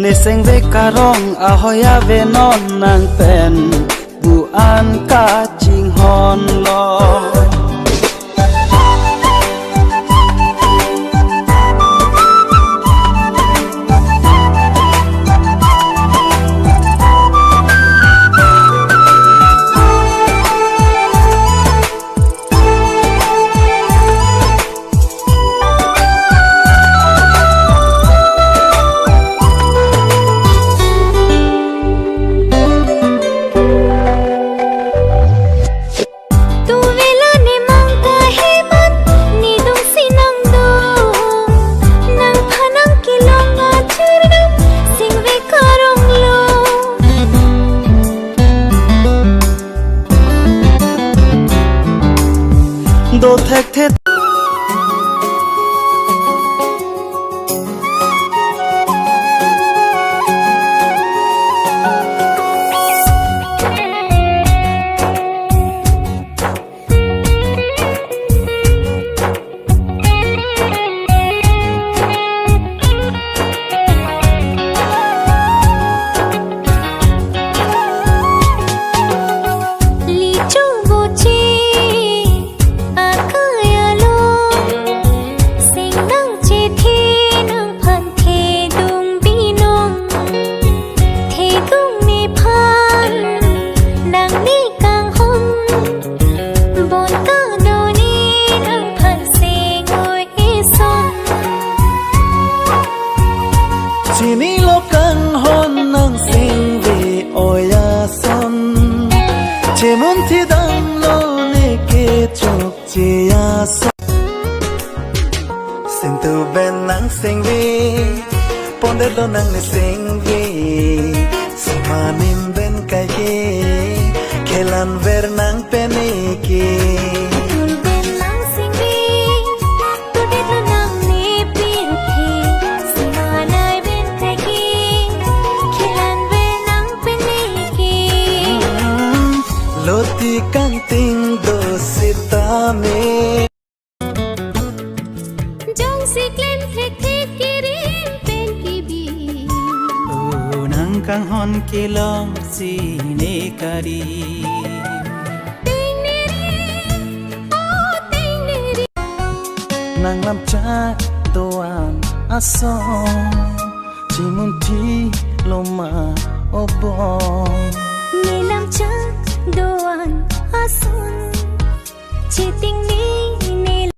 niseng ve karong ahoya ve non nang pen bu an ka ching hon lo do thek the Chini lo kang hon nang sing ve oya son Chemun thi dam lo ne ke chok che ya son Sing tu ben nang sing ve Ponde lo nang ne sing ve Samanim ben kai ke Kelan ver nang pene ke Loti kanting do sita me Jong si klen thek thek kirim pen kibi nang kang hon kilong si ne kari Ting neri oh ting neri nang lam cha doan asong chimun thi loma obong Nilam cha doan asun Chiting ning